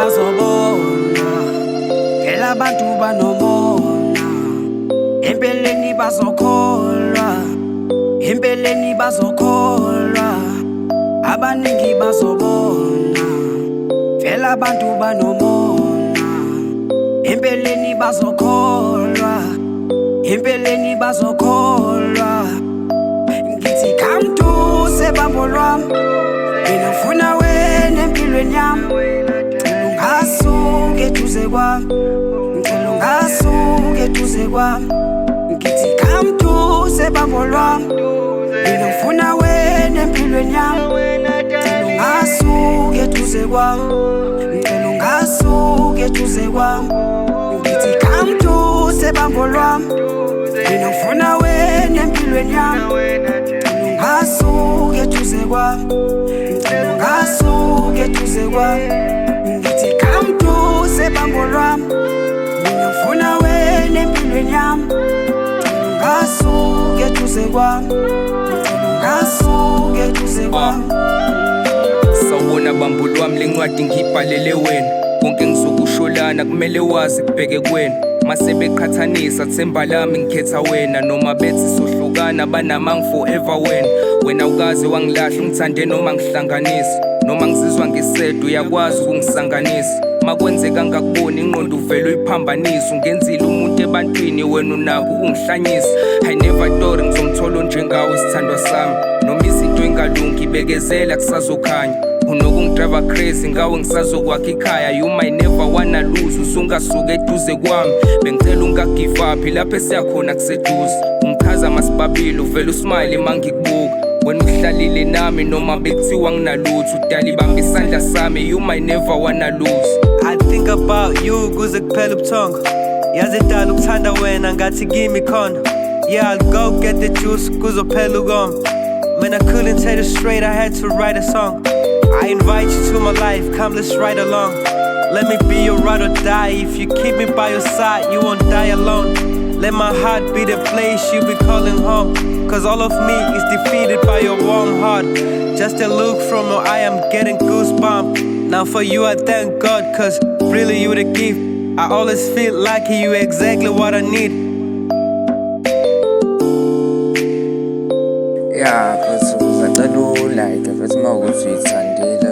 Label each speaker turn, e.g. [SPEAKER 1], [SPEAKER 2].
[SPEAKER 1] bazobona phela abantu banomona empeleni bazokholwa empeleni bazokholwa abaningi bazobona phela abantu banomona empeleni bazokholwa empeleni bazokholwa ngithi come to sebambo lwami mina ngifuna wena empilweni yami ungasuke eduze kwami ngicela ungasuke eduze kwami ngithi come to sebambo lwami mina ngifuna wena empilweni yami ungasuke eduze kwami ngicela ungasuke eduze kwami ngithi come to sebambo lwami mina ngifuna wena empilweni yami ungasuke eduze kwami ngicela ungasuke eduze kwami ngithi come to sebambo lwami mina ngifuna wena empilweni yami ungasuke eduze kwami ngicela ungasuke eduze kwami.
[SPEAKER 2] Sawubona bambo lwami lencwadi ngiyibhalele wena konke ngizokusholana kumele wazi kubheke kwena mase beqhathanisa themba lami ngikhetha wena noma bethi sohlukana banamang forever wena ukaze wangilahla ngithande noma ngihlanganisa noma ngizizwa ngisedwa uyakwazi ukungisanganisa makwenzeka ngakubona ingqondo uvela uyiphambanisa ungenzile umuntu ebantwini wena unako ungihlanyisa I never thought ngizomthola njengawe sithandwa sami noma izinto engalungi bekezela kusazokhanya unokungidrive crazy ngawe ngisazokwakha ikhaya you might never wanna lose usungasuka eduze kwami bengicela ungagive up lapho esiyakhona kuseduze ungichaza masibabili uvela usmile mangikubuka wena uhlalile nami noma bekuthiwa nginalutho udala ibamba isandla sami you might never wanna lose.
[SPEAKER 3] I think about you kuze kuphela ubuthongo yazidala ukuthanda wena ngathi kimi khona yeah I'll go get the juice kuzophela ukoma man I couldn't tell you straight I had to write a song I invite you to my life come let's ride along let me be your ride or die if you keep me by your side you won't die alone let my heart be the place you be calling home cause all of me is defeated by your warm heart just a look from your eye I'm getting goosebumps now for you I thank God cause really you the gift I always feel like you exactly what I need
[SPEAKER 4] yeah cause uzacela ulike futhi mawukuthi uyithandile